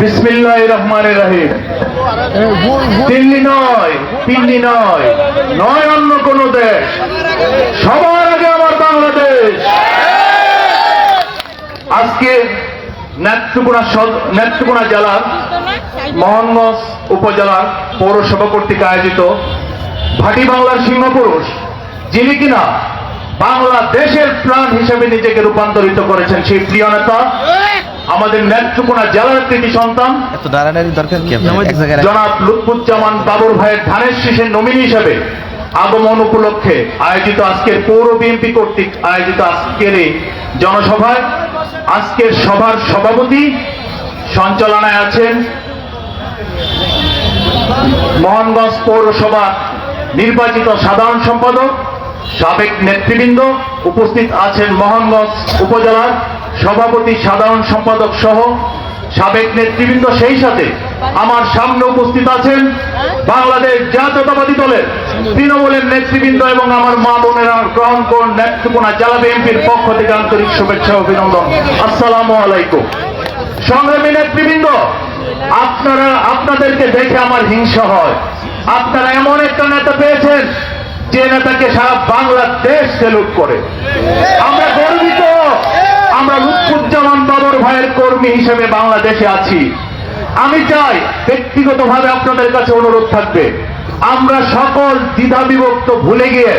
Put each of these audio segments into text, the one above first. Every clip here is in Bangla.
বিসমিল্লাহির রহমানির রহিম। দিল্লি নয়, পিন্ডি নয়, নয় অন্য কোন দেশ, সবার আগে আমার বাংলাদেশ। আজকে নেত্রকোনা জেলার মোহনগঞ্জ উপজেলার পৌরসভা কর্তৃক আয়োজিত ভাটি বাংলার সিংহপুরুষ, যিনি কিনা বাংলাদেশের প্রাণ হিসেবে নিজেকে রূপান্তরিত করেছেন, সেই প্রিয় নেতা আমাদের নেত্রকোনা জেলার কৃতি সন্তান জনাব লুৎফুজ্জামান বাবর ভাইয়ের ধানের শীষের নমিনি হিসেবে আগমন উপলক্ষে আয়োজিত আজকের পৌর বিএনপি কর্তৃক আয়োজিত আজকের এই জনসভায় আজকের সভার সভাপতি সঞ্চালনায় আছেন মোহনগঞ্জ পৌরসভা নির্বাচিত সাধারণ সম্পাদক, সাবেক নেতৃবৃন্দ, উপস্থিত আছেন মোহনগঞ্জ উপজেলার সভাপতি, সাধারণ সম্পাদক সহ সাবেক নেতৃবৃন্দ, সেই সাথে আমার সামনে উপস্থিত আছেন বাংলাদেশ জাতীয়তাবাদী দলের তৃণমূলের নেতৃবৃন্দ এবং আমার মা বোনেরা গ্রহণ করুন নেত্রকোনা জেলা বিএনপির পক্ষ থেকে আন্তরিক শুভেচ্ছা অভিনন্দন। আসসালামু আলাইকুম। সংগ্রামী নেতৃবৃন্দ, আপনাদেরকে দেখে আমার হিংসা হয়। আপনারা এমন একটা নেতা পেয়েছেন যে নেতাকে সারা বাংলাদেশ সেলুট করে। আমরা গর্বিত, আমরা লুৎফুজ্জামান বাবর ভাইয়ের কর্মী হিসেবে বাংলাদেশে আছি। আমি চাই ব্যক্তিগতভাবে আপনাদের কাছে অনুরোধ থাকবে, আমরা সকল দ্বিধা বিভক্ত ভুলে গিয়ে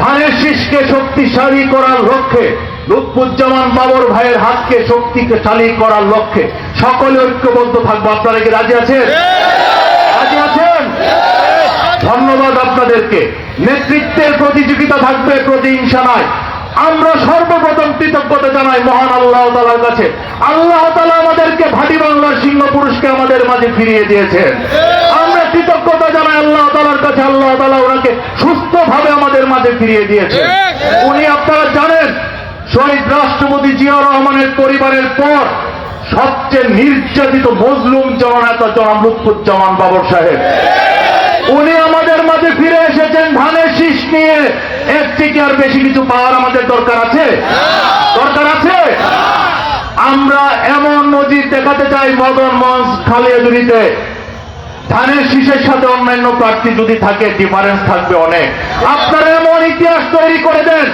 ধানের শীষকে শক্তিশালী করার লক্ষ্যে, লুৎফুজ্জামান বাবর ভাইয়ের হাতকে শক্তিশালী করার লক্ষ্যে সকলে ঐক্যবদ্ধ থাকবো। আপনারা কি রাজি আছেন? রাজি আছেন? ধন্যবাদ আপনাদেরকে। নেতৃত্বের প্রতিযোগিতা থাকবে, প্রতিহিংসা নয়। আমরা সর্বপ্রথম কৃতজ্ঞতা জানাই মহান আল্লাহ তাআলার কাছে। আল্লাহ তাআলা আমাদেরকে ভাটি বাংলার সিংহপুরুষকে আমাদের মাঝে ফিরিয়ে দিয়েছেন। আমরা কৃতজ্ঞতা জানাই আল্লাহ তাআলার কাছে। আল্লাহ তাআলা ওনাকে সুস্থভাবে আমাদের মাঝে ফিরিয়ে দিয়েছেন। উনি, আপনারা জানেন, শহীদ রাষ্ট্রপতি জিয়াউর রহমানের পরিবারের পর সবচেয়ে নির্যাতিত মজলুম জননেতা জনাব লুৎফুজ্জামান বাবর সাহেব। উনি আমাদের মাঝে ফিরে এসেছেন ধানের শীষ নিয়ে। এর থেকে আর বেশি কিছু পাওয়ার আমাদের দরকার আছে? দরকার আছে? আমরা এমন নজির দেখাতে চাই মদনগঞ্জ খালিয়াজুড়িতে ধানের শীষের সাথে অন্যান্য প্রার্থী যদি থাকে, ডিফারেন্স থাকবে অনেক। আপনারা এমন ইতিহাস তৈরি করে দেন,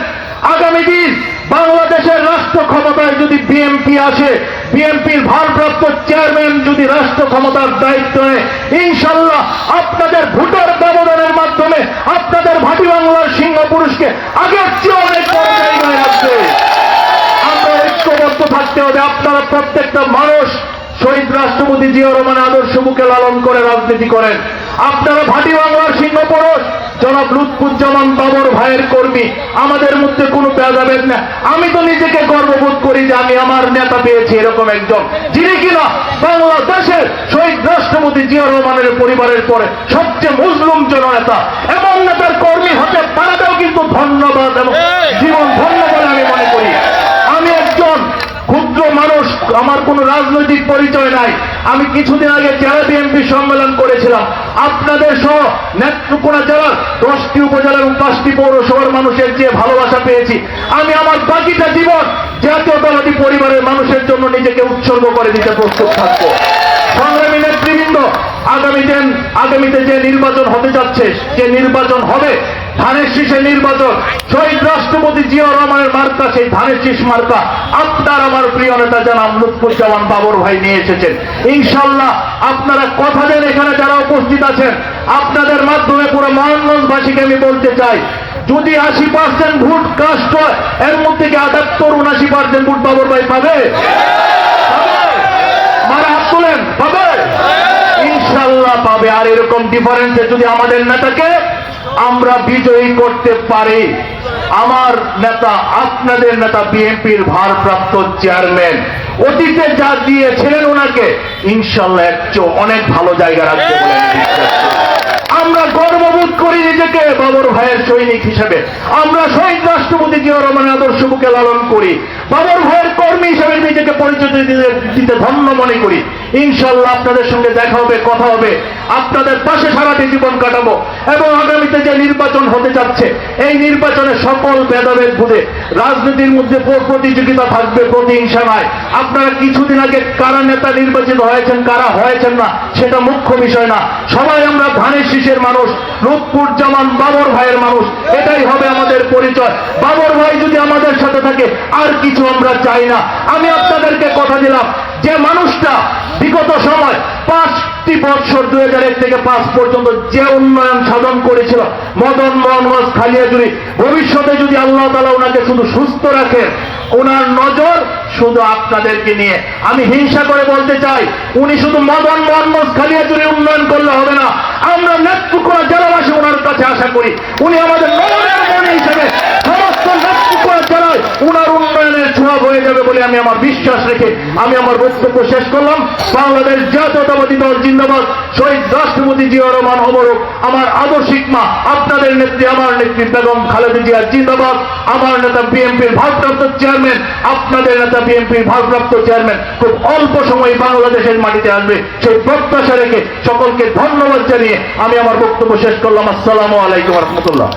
আগামী দিন বাংলাদেশের রাষ্ট্র ক্ষমতায় যদি বিএনপি আসে, বিএনপির ভারপ্রাপ্ত চেয়ারম্যান যদি রাষ্ট্র ক্ষমতার দায়িত্ব নেয়, ইনশাল্লাহ আপনাদের ভোটার ব্যবধানের মাধ্যমে আপনাদের ভাটি বাংলার সিংহপুরুষকে আগের চেয়ে অনেক বড় জায়গায় রাখবে। আমরা ঐক্যবদ্ধ থাকতে হবে। আপনারা প্রত্যেকটা মানুষ শহীদ রাষ্ট্রপতি জিয়াউর রহমানের আদর্শ বুকে লালন করে রাজনীতি করেন। আপনারা ভাটি বাংলার সিংহপুরুষ জনাব লুৎফুজ্জামান বাবর ভাইয়ের কর্মী। আমাদের মধ্যে কোনো ভেদাভেদ না। আমি তো নিজেকে গর্ববোধ করি যে আমি আমার নেতা পেয়েছি এরকম একজন, যিনি কিনা বাংলাদেশের শহীদ রাষ্ট্রপতি জিয়াউর রহমানের পরিবারের পরে সবচেয়ে মজলুম জননেতা। এমন নেতার কর্মী হতে পারাটাও কিন্তু ধন্যবাদ এবং জীবন ধন্য বলে আমি মনে করি। আমি একজন ক্ষুদ্র মানুষ, আমার কোনো রাজনৈতিক পরিচয় নাই। আমি কিছুদিন আগে জেলা বিএনপি সম্মেলন করেছিলাম। আপনাদের সহ নেত্রকোনা জেলার 10টি উপজেলা এবং 5টি পৌরসভার মানুষের যে ভালোবাসা পেয়েছি, আমি আমার বাকিটা জীবন জাতীয়তাবাদী পরিবারের মানুষের জন্য নিজেকে উৎসর্গ করে দিতে প্রস্তুত থাকবো। সংগ্রামী নেতৃবৃন্দ, আগামীতে যে নির্বাচন হতে যাচ্ছে, যে নির্বাচন হবে ধানের শীষের নির্বাচন, শহীদ রাষ্ট্রপতি জিয়াউর রহমানের মার্কা, সেই ধানের শীষ মার্কা আপনার আমার প্রিয় নেতা জনাব লুৎফুজ্জামান বাবর ভাই নিয়ে এসেছেন। ইনশাল্লাহ আপনারা কথা দেন, এখানে যারা উপস্থিত আছেন আপনাদের মাধ্যমে পুরো মোহনগঞ্জবাসীকে আমি বলতে চাই, যদি 80% ভোট কাস্ট হয়, এর মধ্যে কি 78-79% ভোট বাবর ভাই পাবে? মারা হাত তোলেন, পাবে? ইনশাল্লাহ পাবে। আর এরকম ডিফারেন্সে যদি আমাদের নেতাকে আমরা বিজয়ী করতে পারি, আমার নেতা, আপনাদের নেতা, বিএনপির ভারপ্রাপ্ত চেয়ারম্যান অতীতে যা দিয়েছিলেন ওনাকে, ইনশাল্লাহ অনেক ভালো জায়গা রাখতে বলে আমরা গর্ববোধ করি নিজেকে বাবর ভাইয়ের সৈনিক হিসেবে। আমরা শহীদ রাষ্ট্রপতি জিয়াউর রহমানের আদর্শ বুকে লালন করি। বাবর ভাইয়ের কর্মী হিসেবে নিজেকে পরিচয় দিতে ধন্য মনে করি। ইনশাআল্লাহ আপনাদের সঙ্গে দেখা হবে, কথা হবে, আপনাদের পাশে সারাটি জীবন কাটাবো এবং আগামীতে যে নির্বাচন হতে যাচ্ছে এই নির্বাচনে সকল ভেদাভেদ ভুলে রাজনীতির মধ্যে প্রতিযোগিতা থাকবে, প্রতিহিংসা নয়। আপনারা কিছুদিন আগে কারা নেতা নির্বাচিত হয়েছেন, কারা হয়েছেন না, সেটা মুখ্য বিষয় না। সবাই আমরা ধানের শীষের মানুষ, লুৎফুজ্জামান বাবর ভাইয়ের মানুষ, এটাই হবে আমাদের পরিচয়। বাবর ভাই যদি আমাদের সাথে থাকে আর কিছু আমরা চাই না। আমি আপনাদেরকে কথা দিলাম, যে মানুষটা বিগত সময় 5টি বছর 2001 থেকে 5 পর্যন্ত যে উন্নয়ন সাধন করেছিল মদন মোহনগঞ্জ খালিয়াজুড়ি, ভবিষ্যতে যদি আল্লাহ তাআলা ওনাকে শুধু সুস্থ রাখেন, ওনার নজর শুধু আপনাদেরকে নিয়ে। আমি হিংসা করে বলতে চাই, উনি শুধু মদন মোহনগঞ্জ খালিয়াজুড়ি উন্নয়ন করলে হবে না, আমরা নেত্রকোনা জেলাবাসী ওনার কাছে আশা করি উনি আমাদের নয়নের মণি হিসেবে সমস্ত নেত্রকোনা জেলায় ওনার উন্নয়নের ছোঁয়া হয়ে যাবে বলে আমি আমার বিশ্বাস রেখে আমি আমার বক্তব্য শেষ করলাম। বাংলাদেশ জাতীয়তাবাদী দল জিন্দাবাদ, শহীদ রাষ্ট্রপতি জিয়াউর রহমান অমরক, আমার আদর্শিক মা আপনাদের নেত্রী আমার নেত্রী বেগম খালেদা জিয়া জিন্দাবাদ, আমার নেতা বিএনপির ভারপ্রাপ্ত চেয়ারম্যান, আপনাদের নেতা বিএনপির ভারপ্রাপ্ত চেয়ারম্যান খুব অল্প সময়ে বাংলাদেশের মাটিতে আসবে, সেই প্রত্যাশা রেখে সকলকে ধন্যবাদ জানিয়ে আমি আমার বক্তব্য শেষ করলাম। আসসালামু আলাইকুম ওয়া রাহমাতুল্লাহ।